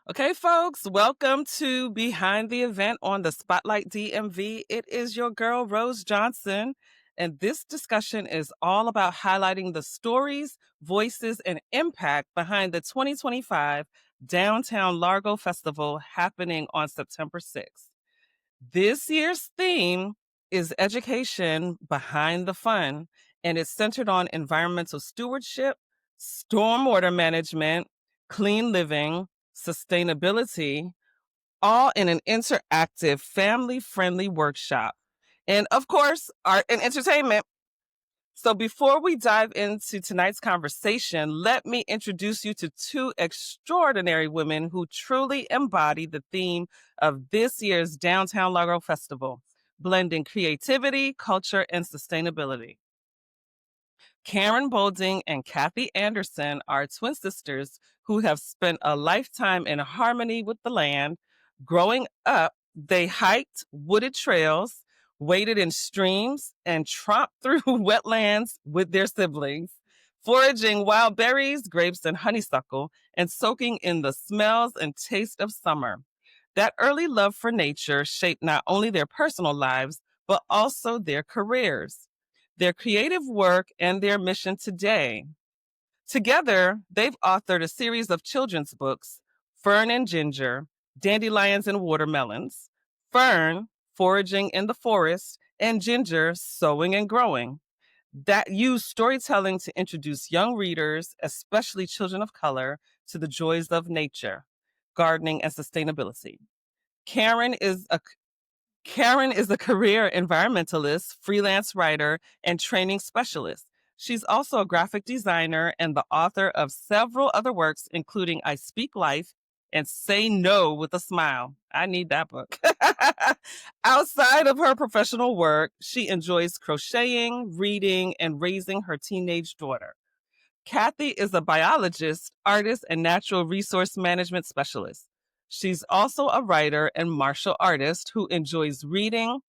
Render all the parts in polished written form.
Okay, folks, welcome to Behind the Event on the Spotlight DMV. It is your girl, Rose Johnson, and this discussion is all about highlighting the stories, voices, and impact behind the 2025 Downtown Largo Festival happening on September 6th. This year's theme is Education Behind the Fun, and it's centered on environmental stewardship, stormwater management, clean living, sustainability, all in an interactive, family friendly workshop. And of course, art and entertainment. So before we dive into tonight's conversation, let me introduce you to two extraordinary women who truly embody the theme of this year's Downtown Largo Festival, blending creativity, culture, and sustainability. Karen Bolding and Kathy Anderson are twin sisters who have spent a lifetime in harmony with the land. Growing up, they hiked wooded trails, waded in streams, and tromped through wetlands with their siblings, foraging wild berries, grapes, and honeysuckle, and soaking in the smells and taste of summer. That early love for nature shaped not only their personal lives, but also their careers, their creative work, and their mission today. Together, they've authored a series of children's books: Fern and Ginger, Dandelions and Watermelons, Fern, Foraging in the Forest, and Ginger, Sowing and Growing, that use storytelling to introduce young readers, especially children of color, to the joys of nature, gardening, and sustainability. Karen is a Karen is a career environmentalist, freelance writer, and training specialist. She's also a graphic designer and the author of several other works, including I Speak Life and Say No with a Smile. I need that book. Outside of her professional work, she enjoys crocheting, reading, and raising her teenage daughter. Kathy is a biologist, artist, and natural resource management specialist. She's also a writer and martial artist who enjoys reading,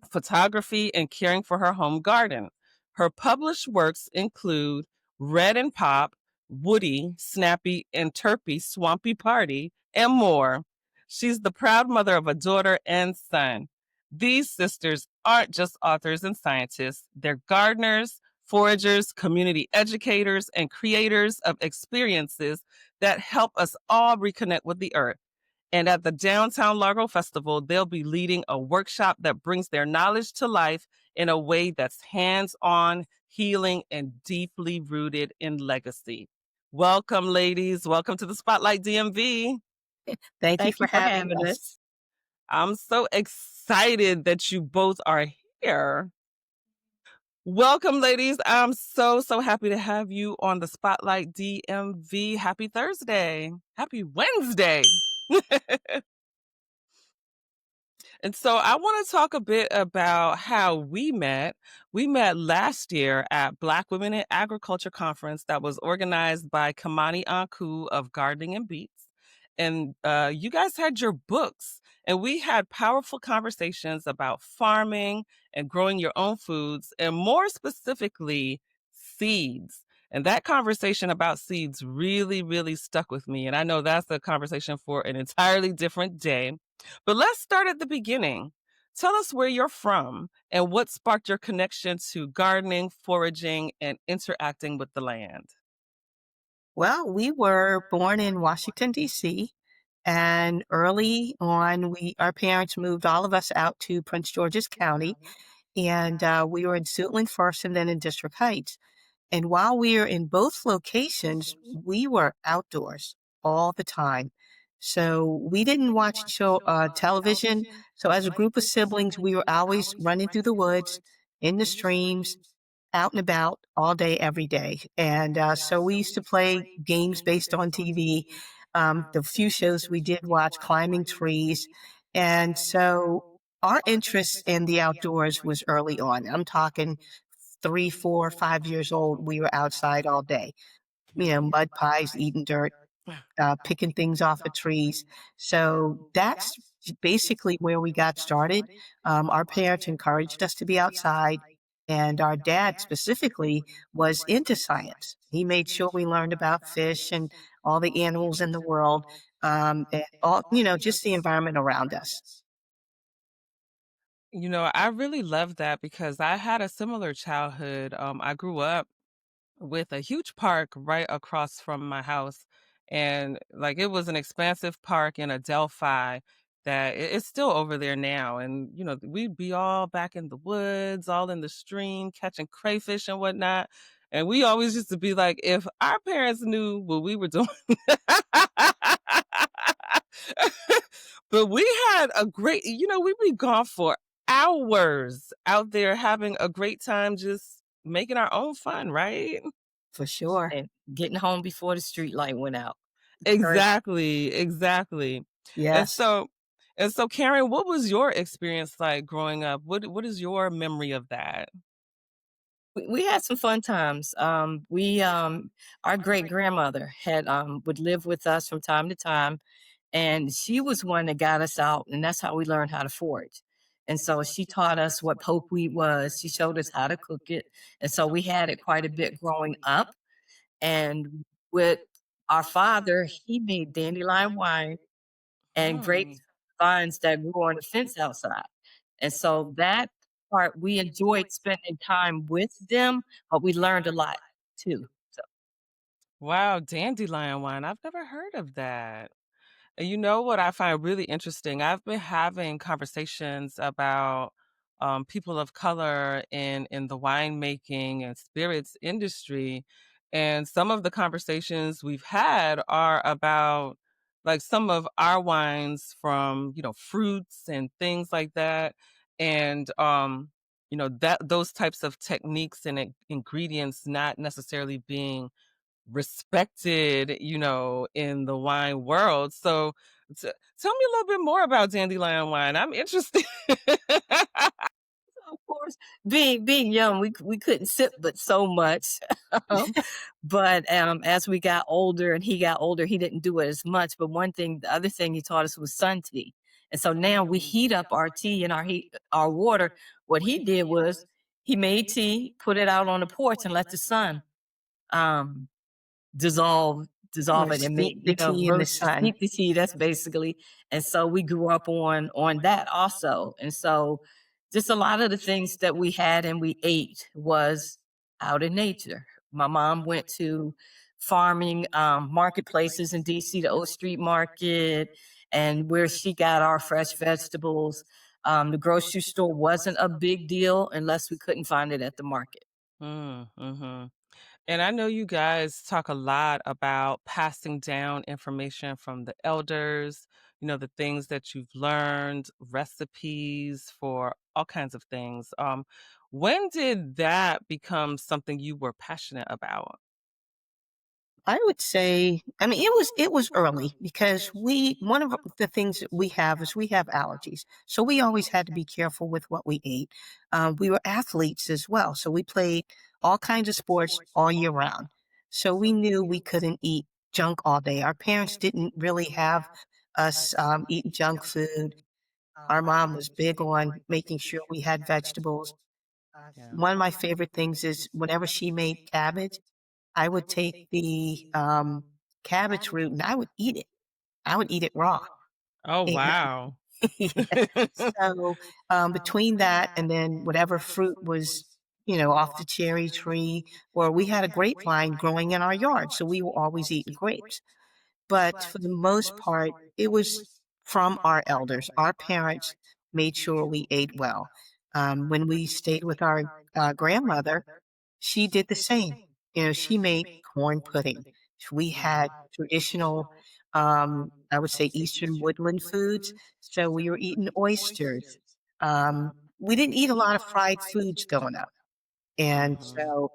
photography, and caring for her home garden. Her published works include Red and Pop, Woody, Snappy, and Terpy Swampy Party, and more. She's the proud mother of a daughter and son. These sisters aren't just authors and scientists, they're gardeners, foragers, community educators, and creators of experiences that help us all reconnect with the earth. And at the Downtown Largo Festival, they'll be leading a workshop that brings their knowledge to life in a way that's hands on, healing, and deeply rooted in legacy. Welcome, ladies. Welcome to the Spotlight DMV. Thank you Thank for you for having having us. us. I'm so excited that you both are here. Welcome, ladies. I'm so happy to have you on the Spotlight DMV. Happy Thursday. Happy Wednesday. And so I want to talk a bit about how we met. We met last year at Black Women in Agriculture Conference that was organized by Kamani Anku of Gardening and Beats. And you guys had your books, and we had powerful conversations about farming and growing your own foods, and more specifically, seeds. And that conversation about seeds really stuck with me. And I know that's a conversation for an entirely different day. But let's start at the beginning. Tell us where you're from and what sparked your connection to gardening, foraging, and interacting with the land. Well, we were born in Washington, D.C., and early on, our parents moved all of us out to Prince George's County, and we were in Suitland first and then in District Heights. And while we were in both locations, we were outdoors all the time. So we didn't watch television. So as a group of siblings, we were always running through the woods, in the streams, out and about all day, every day. And so we used to play games based on TV. The few shows we did watch, climbing trees. And so our interest in the outdoors was early on. I'm talking 3, 4, 5 years old. We were outside all day, mud pies, eating dirt, picking things off of trees. So that's basically where we got started. Our parents encouraged us to be outside, and our dad specifically was into science. He made sure we learned about fish and all the animals in the world, and all, just the environment around us. I really love that because I had a similar childhood. I grew up with a huge park right across from my house. And like it was an expansive park in Adelphi that it's still over there now. And, we'd be all back in the woods, all in the stream, catching crayfish and whatnot. And we always used to be like, if our parents knew what we were doing. But we had a great, we'd be gone for hours out there having a great time just making our own fun, right? For sure. And getting home before the street light went out. Very, Exactly, exactly. And yes. so and so Karen, what was your experience like growing up? What is your memory of that? We had some fun times. Our great grandmother had would live with us from time to time, and she was one that got us out, and that's how we learned how to forage. And so she taught us what pokeweed was. She showed us how to cook it, and so we had it quite a bit growing up. And with our father, he made dandelion wine and Hmm. grapevines that grew on the fence outside. And so that part, we enjoyed spending time with them, but we learned a lot too. So Wow, dandelion wine. I've never heard of that. And you know what I find really interesting? I've been having conversations about people of color in the winemaking and spirits industry, and some of the conversations we've had are about like some of our wines from fruits and things like that, and that those types of techniques and ingredients not necessarily being respected, in the wine world. So tell me a little bit more about dandelion wine. I'm interested. of course, being young, we couldn't sip but so much. Um, but as we got older and he got older, he didn't do it as much. But the other thing he taught us was sun tea. And so now we heat up our tea and our water. What he did was he made tea, put it out on the porch, and let the sun um, dissolve dissolve Or it and steep make, the tea in the sun. steep the tea. That's basically. And so we grew up on that also. And so just a lot of the things that we had and we ate was out in nature. My mom went to farming marketplaces in DC, the Old Street Market, and where she got our fresh vegetables. The grocery store wasn't a big deal unless we couldn't find it at the market. Mm-hmm. And I know you guys talk a lot about passing down information from the elders, the things that you've learned, recipes for all kinds of things. When did that become something you were passionate about? I would say, I mean, it was early because we one of the things that we have is we have allergies, so we always had to be careful with what we ate. We were athletes as well, so we played all kinds of sports all year round. So we knew we couldn't eat junk all day. Our parents didn't really have us eat junk food. Our mom was big on making sure we had vegetables. Yeah. One of my favorite things is whenever she made cabbage, I would take the, cabbage root and I would eat it. I would eat it raw. Oh, And wow. yeah, so, between that and then whatever fruit was, off the cherry tree, or we had a grapevine growing in our yard, so we were always eating grapes. But for the most part, it was from our elders. Our parents made sure we ate well. When we stayed with our grandmother, she did the same. She made corn pudding. We had traditional, I would say, Eastern woodland foods. So we were eating oysters. We didn't eat a lot of fried foods growing up. And Mhm. so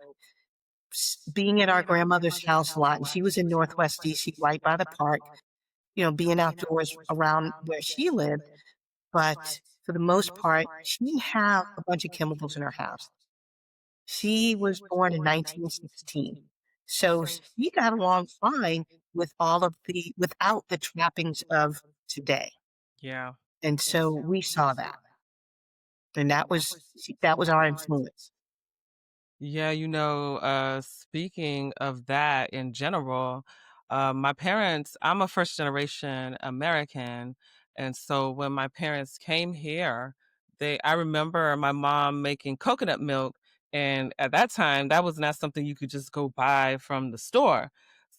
being at our grandmother's house a lot, and she was in Northwest DC, right by the park, being outdoors around where she lived. But for the most part, she didn't have a bunch of chemicals in her house. She was born in 1916. So she got along fine with without the trappings of today. Yeah. And so we saw that. And that was our influence. Yeah, speaking of that in general, My parents, I'm a first generation American. And so when my parents came here, I remember my mom making coconut milk. And at that time, that was not something you could just go buy from the store.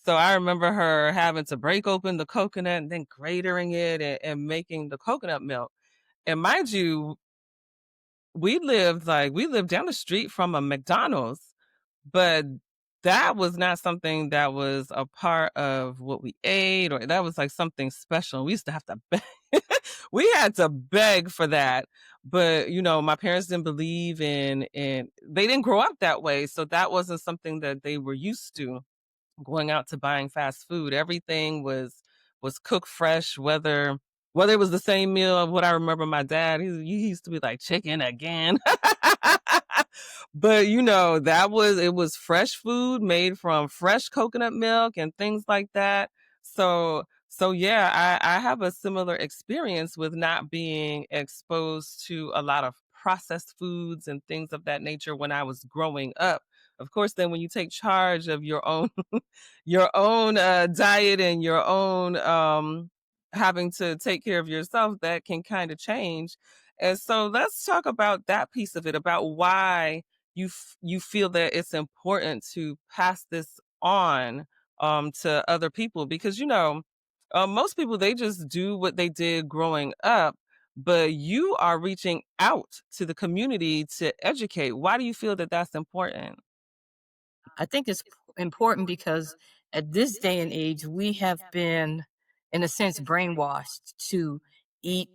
So I remember her having to break open the coconut and then gratering it and making the coconut milk. And mind you, we lived down the street from a McDonald's, but that was not something that was a part of what we ate, or that was like something special. We used to have to beg. We had to beg for that. But my parents didn't believe in they didn't grow up that way. So that wasn't something that they were used to going out to buying fast food. Everything was cooked fresh, whether it was the same meal of what I remember my dad, he used to be like chicken again. But it was fresh food made from fresh coconut milk and things like that. So yeah, I have a similar experience with not being exposed to a lot of processed foods and things of that nature when I was growing up. Of course, then when you take charge of your own your own diet and your own having to take care of yourself, that can kind of change. And so let's talk about that piece of it, about why you feel that it's important to pass this on to other people, because most people, they just do what they did growing up, but you are reaching out to the community to educate. Why do you feel that that's important? I think it's important because at this day and age, we have been, in a sense, brainwashed to eat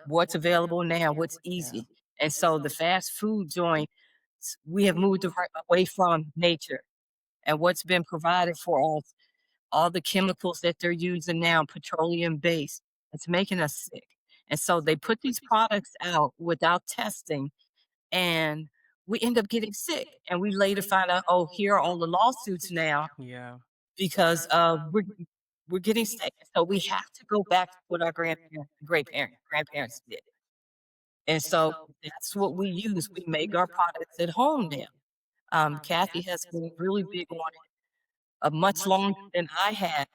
what's available now, what's Yeah. easy. And so the fast food joint, we have moved away from nature and what's been provided for us, all the chemicals that they're using now, petroleum based, it's making us sick. And so they put these products out without testing, and we end up getting sick. And we later find out, oh, here are all the lawsuits now Yeah. because we're getting sick. So we have to go back to what our grandparents did. And so that's what we use. We make our products at home now. Kathy has been really big on it, much longer than I have.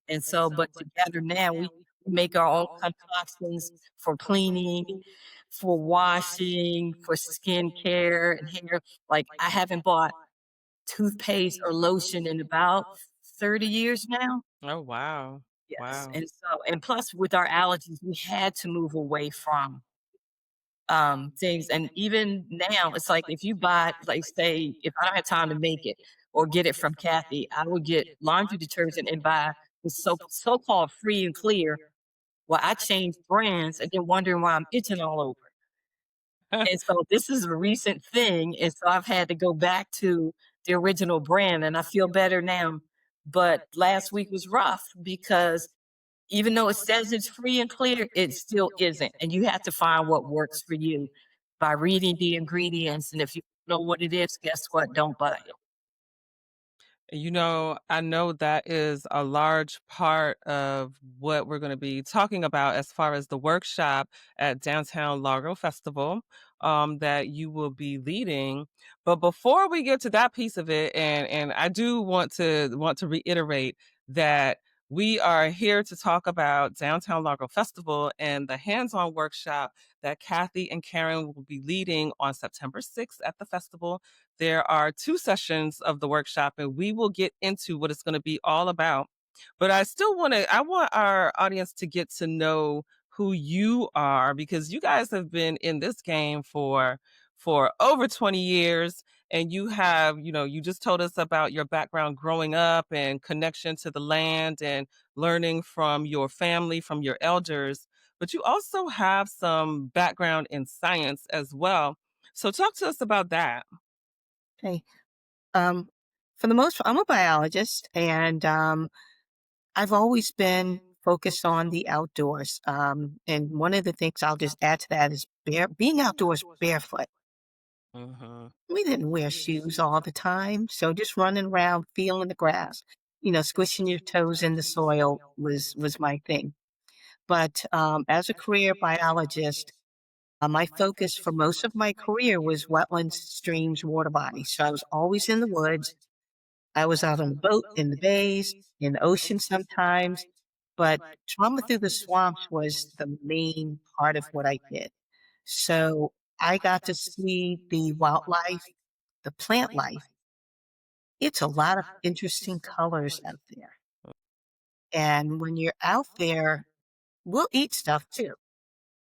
And so, but together now we make our own concoctions for cleaning, for washing, for skincare and hair. Like I haven't bought toothpaste or lotion in about 30 years now. Oh, wow. Yes. Wow. And so, and plus with our allergies, we had to move away from things. And even now, it's like if you buy, like, say, if I don't have time to make it or get it from Kathy, I would get laundry detergent and buy the so-called free and clear. Well, I changed brands and then wondering why I'm itching all over. And so this is a recent thing. And so I've had to go back to the original brand and I feel better now. But last week was rough because even though it says it's free and clear, it still isn't. And you have to find what works for you by reading the ingredients. And if you don't know what it is, guess what? Don't buy it. I know that is a large part of what we're going to be talking about as far as the workshop at Downtown Largo Festival that you will be leading. But before we get to that piece of it, and I do want to reiterate that we are here to talk about Downtown Largo Festival and the hands-on workshop that Kathy and Karen will be leading on September 6th at the festival. There are two sessions of the workshop, and we will get into what it's going to be all about. But I want our audience to get to know who you are, because you guys have been in this game for over 20 years, and you just told us about your background growing up and connection to the land and learning from your family, from your elders, but you also have some background in science as well. So talk to us about that. Okay. Um, for the most part, I'm a biologist, and I've always been focused on the outdoors. And one of the things I'll just add to that is being outdoors barefoot. Mhm. We didn't wear shoes all the time, so just running around, feeling the grass, squishing your toes in the soil was my thing. But as a career biologist, my focus for most of my career was wetlands, streams, water bodies. So I was always in the woods. I was out on the boat, in the bays, in the ocean sometimes, but trauma through the swamps was the main part of what I did. So I got to see the wildlife, the plant life. It's a lot of interesting colors out there. And when you're out there, we'll eat stuff too.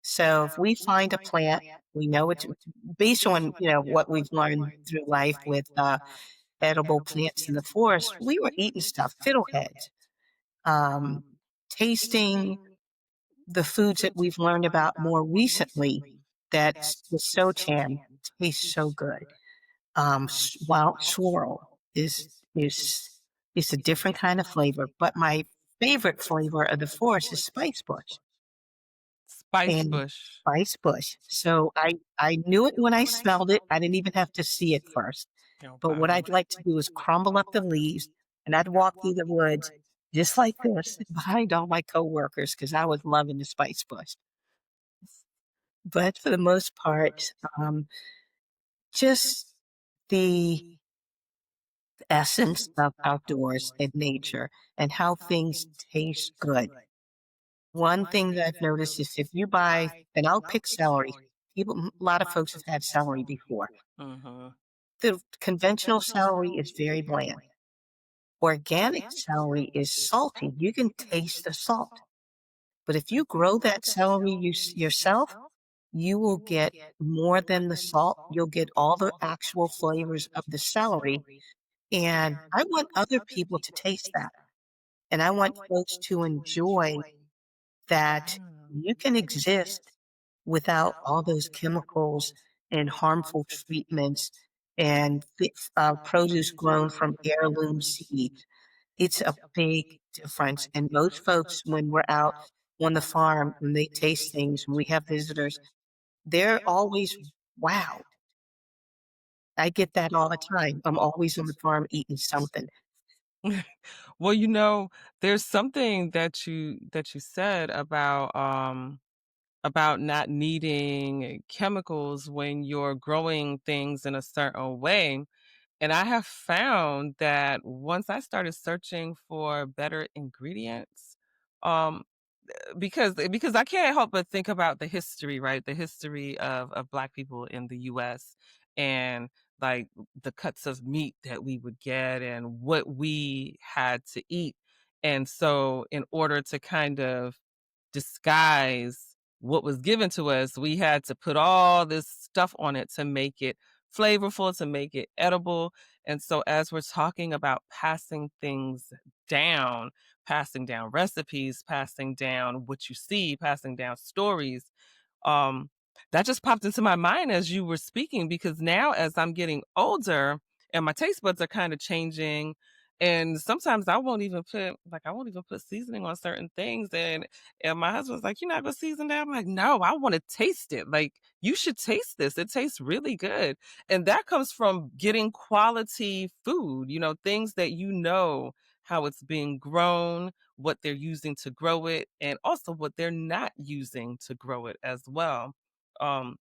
So if we find a plant, we know it's based on, what we've learned through life with edible plants in the forest. We were eating stuff, fiddleheads, um, tasting the foods that we've learned about more recently that the sochan tastes so good. Wild swirl is is a different kind of flavor, but my favorite flavor of the forest is spice bush Spice and bush. spice bush. So I knew it when I smelled it. I didn't even have to see it first. Oh, But what wow. I'd like to do is crumble up the leaves, and I'd walk through the woods just like this behind all my coworkers because I was loving the spice bush. But for the most part, just the essence of outdoors and nature and how things taste good. One thing that I've noticed is if you buy, and I'll pick celery. A lot of folks have had celery before. Mhm. The conventional celery is very bland. Organic celery is salty. You can taste the salt. But if you grow that celery yourself, you will get more than the salt. You'll get all the actual flavors of the celery. And I want other people to taste that. And I want folks to enjoy that you can exist without all those chemicals and harmful treatments and produce grown from heirloom seeds. It's a big difference. And most folks, when we're out on the farm, when they taste things, when we have visitors, they're always wow. I get that all the time. I'm always on the farm eating something. Well, there's something that you said about not needing chemicals when you're growing things in a certain way. And I have found that once I started searching for better ingredients, um, because I can't help but think about the history, right? The history of Black people in the U.S. and like the cuts of meat that we would get and what we had to eat. And so, in order to kind of disguise what was given to us, we had to put all this stuff on it to make it flavorful, to make it edible. And so, as we're talking about passing things down, passing down recipes, passing down what you see, passing down stories, um, that just popped into my mind as you were speaking because now as I'm getting older and my taste buds are kind of changing and sometimes I won't even put seasoning on certain things and my husband's like, "You're not gonna season that?" I'm like, "No, I want to taste it. Like you should taste this. It tastes really good." And that comes from getting quality food, things that how it's being grown, what they're using to grow it, and also what they're not using to grow it as well. Um,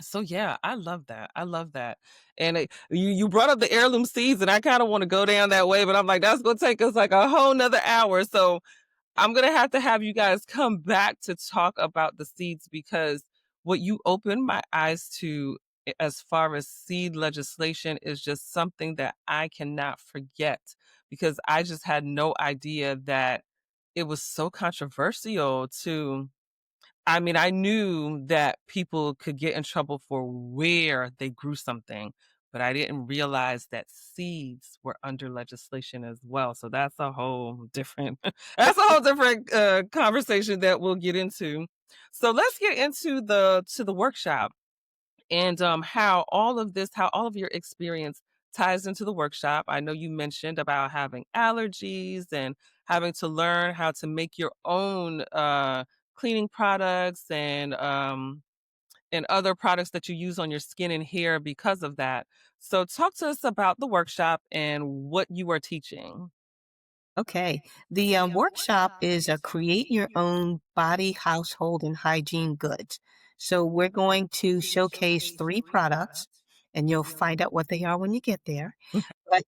so yeah, I love that. I love that. And you brought up the heirloom seeds, and I kind of want to go down that way, but I'm like, that's gonna take us like a whole nother hour. So I'm gonna have you guys come back to talk about the seeds because what you opened my eyes to as far as seed legislation is just something that I cannot forget because I just had no idea that it was so controversial to I mean, I knew that people could get in trouble for where they grew something, but I didn't realize that seeds were under legislation as well. So that's a whole different that's a whole different conversation that we'll get into. So let's get into the workshop and how all of your experience ties into the workshop. I know you mentioned about having allergies and having to learn how to make your own cleaning products and other products that you use on your skin and hair because of that. So talk to us about the workshop and what you are teaching. Okay. The workshop is a create your own body, household, and hygiene goods. So we're going to showcase three products, and you'll find out what they are when you get there. But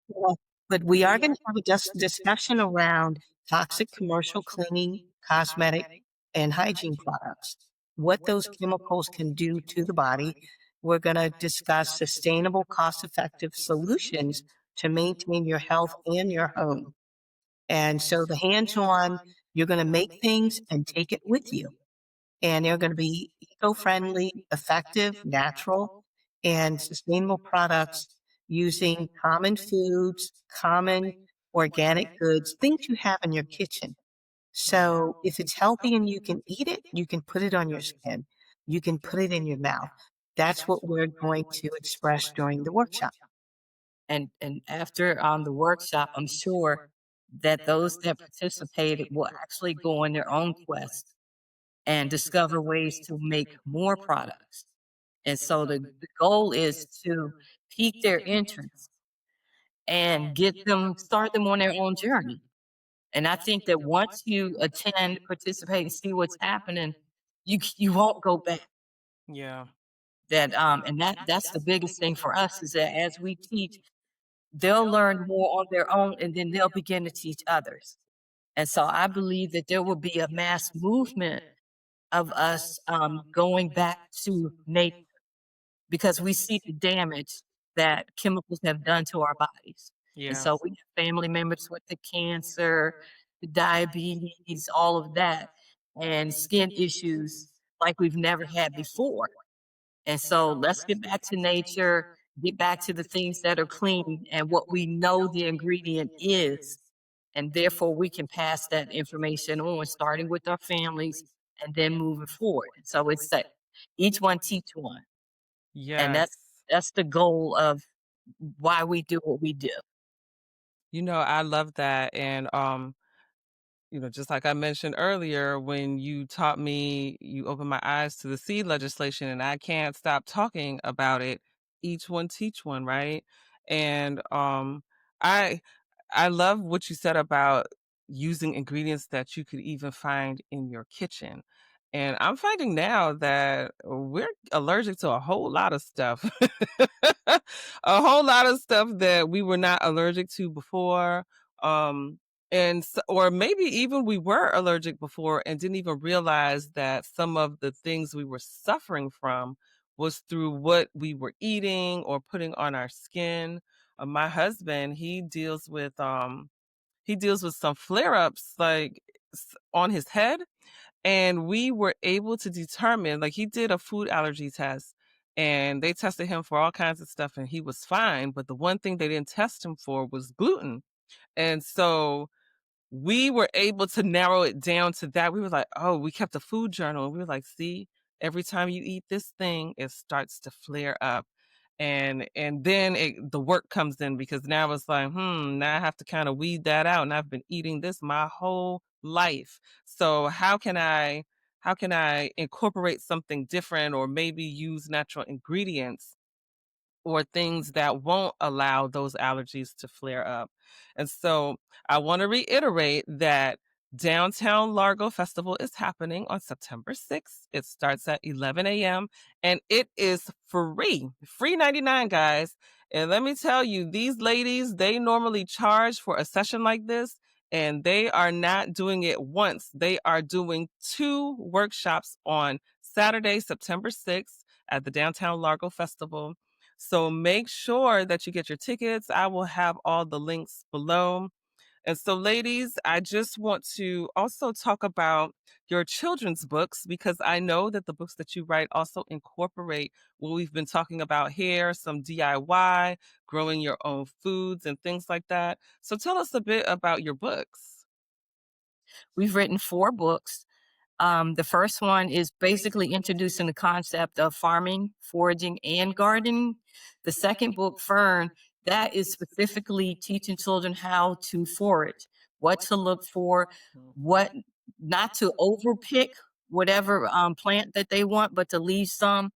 But we are going to have a discussion around toxic commercial cleaning, cosmetic, and hygiene products, what those chemicals can do to the body. We're going to discuss sustainable, cost effective solutions to maintain your health and your home. And so the hands on, you're going to make things and take it with you. And they're going to be eco friendly, effective, natural, and sustainable products using common foods, common organic goods, things you have in your kitchen. So if it's healthy and you can eat it, you can put it on your skin. You can put it in your mouth. That's what we're going to express during the workshop. And after the workshop, I'm sure that those that participated will actually go on their own quest and discover ways to make more products. And so the goal is to pique their interest and get them, start them on their own journey. And I think that once you attend, participate, and see what's happening, you won't go back. Yeah. That and that's the biggest thing for us is that as we teach, they'll learn more on their own, and then they'll begin to teach others. And so I believe that there will be a mass movement of us going back to nature because we see the damage that chemicals have done to our bodies. And Yeah. so we have family members with the cancer, the diabetes, all of that, and skin issues like we've never had before. And so let's get back to nature, get back to the things that are clean and what we know the ingredient is. And therefore, we can pass that information on, starting with our families and then moving forward. So it's that each one teach one. And Yes. that's the goal of why we do what we do. I love that. And just like I mentioned earlier, when you taught me, you opened my eyes to the seed legislation, and I can't stop talking about it. Each one teach one, right? And I I love what you said about using ingredients that you could even find in your kitchen. And I'm finding now that we're allergic to a whole lot of stuff. A whole lot of stuff that we were not allergic to before. Um, or maybe even we were allergic before and didn't even realize that some of the things we were suffering from was through what we were eating or putting on our skin. My husband, he deals with some flare-ups like on his head, and we were able to determine, like, he did a food allergy test, and they tested him for all kinds of stuff and he was fine, but the one thing they didn't test him for was gluten. And so we were able to narrow it down to that. We were like, "Oh," we kept a food journal, and we were like, "See, every time you eat this thing, it starts to flare up." And then the work comes in because now it's like, now I have to kind of weed that out, and I've been eating this my whole life. So how can I incorporate something different or maybe use natural ingredients or things that won't allow those allergies to flare up. And so I want to reiterate that Downtown Largo Festival is happening on September 6th. It starts at 11 a.m. and it is free 99, guys. And let me tell you, these ladies, they normally charge for a session like this, and they are not doing it once. They are doing two workshops on Saturday, September 6th at the Downtown Largo Festival. So make sure that you get your tickets. I will have all the links below. And so, ladies, I just want to also talk about your children's books because I know that the books that you write also incorporate what we've been talking about here, some DIY, growing your own foods, and things like that. So, tell us a bit about your books. We've written 4 books. The first one is basically introducing the concept of farming, foraging, and gardening. The second book, Fern, that is specifically teaching children how to forage, what to look for, what not to overpick whatever plant that they want, but to leave some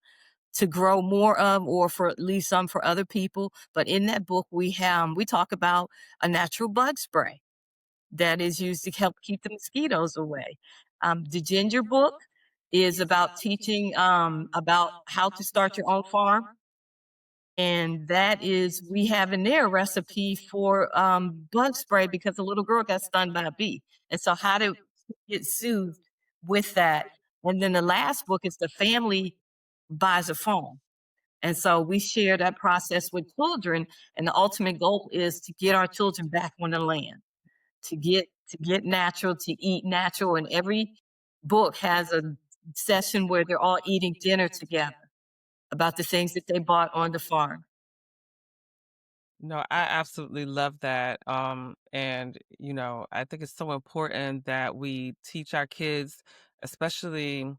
to grow more of, or for leave some for other people. But in that book, we talk about a natural bug spray that is used to help keep the mosquitoes away. The ginger book is about teaching about how to start your own farm. And that is, we have in there a recipe for bug spray because a little girl got stung by a bee. And so, how to get soothed with that. And then the last book is the family buys a phone. And so we share that process with children. And the ultimate goal is to get our children back on the land, to get natural, to eat natural. And every book has a session where they're all eating dinner together about the things that they bought on the farm. No, I absolutely love that. And I think it's so important that we teach our kids, especially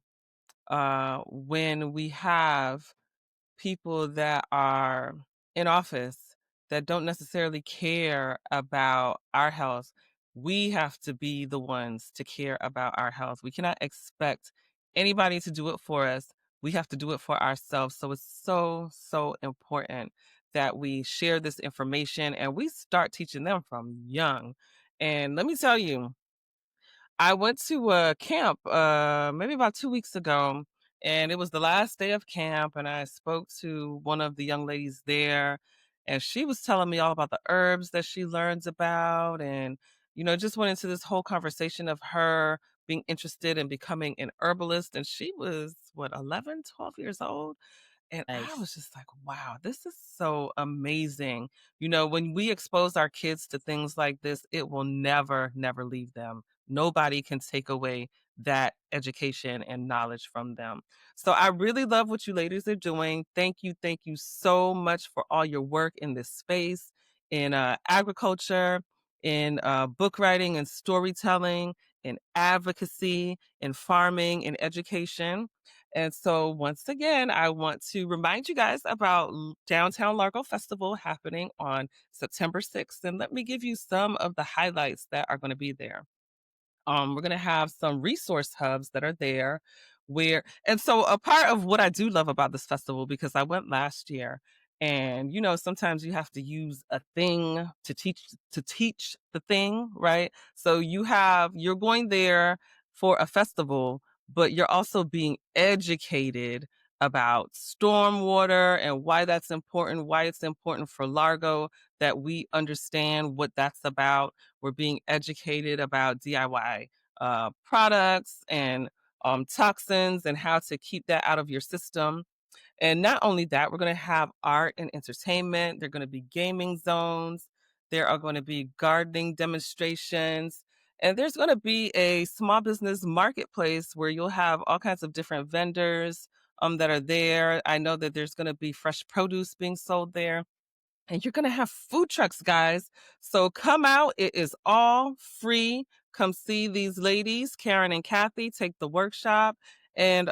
when we have people that are in office that don't necessarily care about our health. We have to be the ones to care about our health. We cannot expect anybody to do it for us. We have to do it for ourselves. So it's so, so important that we share this information and we start teaching them from young. And let me tell you, I went to a camp, maybe about 2 weeks ago, and it was the last day of camp, and I spoke to one of the young ladies there, and she was telling me all about the herbs that she learns about, and, just went into this whole conversation of her being interested in becoming an herbalist, and she was, what, 11, 12 years old? And I Nice. was just like, wow, this is so amazing. When we expose our kids to things like this, it will never, never leave them. Nobody can take away that education and knowledge from them. So I really love what you ladies are doing. Thank you so much for all your work in this space, in agriculture, in book writing and storytelling, in advocacy, in farming, in education. And so, once again, I want to remind you guys about Downtown Largo Festival happening on September 6th. And let me give you some of the highlights that are going to be there. We're going to have some resource hubs that are there and so a part of what I do love about this festival, because I went last year, and sometimes you have to use a thing to teach the thing, right? So you're going there for a festival, but you're also being educated about stormwater and why that's important, why it's important for Largo, that we understand what that's about. We're being educated about DIY products and toxins and how to keep that out of your system. And not only that, we're going to have art and entertainment. There are going to be gaming zones. There are going to be gardening demonstrations. And there's going to be a small business marketplace where you'll have all kinds of different vendors that are there. I know that there's going to be fresh produce being sold there. And you're going to have food trucks, guys. So come out. It is all free. Come see these ladies, Karen and Kathy, take the workshop. And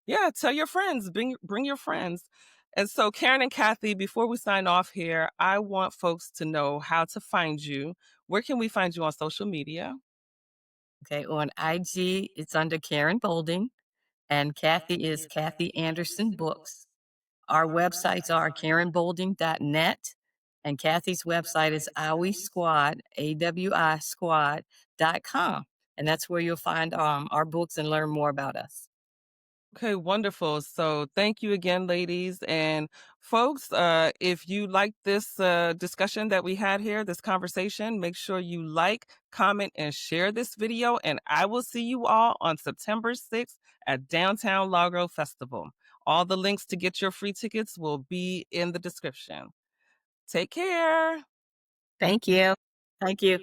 yeah, tell your friends, bring your friends. And so, Karen and Kathy, before we sign off here, I want folks to know how to find you. Where can we find you on social media? Okay. On IG, it's under Karen Bolding, and Kathy is Kathy Anderson Books. Our websites are karenbolding.net, and Kathy's website is Awi Squad, AWI Squad.com. And that's where you'll find our books and learn more about us. Okay, wonderful. So thank you again, ladies. And folks, if you like this discussion that we had here, this conversation, make sure you like, comment, and share this video. And I will see you all on September 6th at Downtown Largo Festival. All the links to get your free tickets will be in the description. Take care. Thank you. Thank you.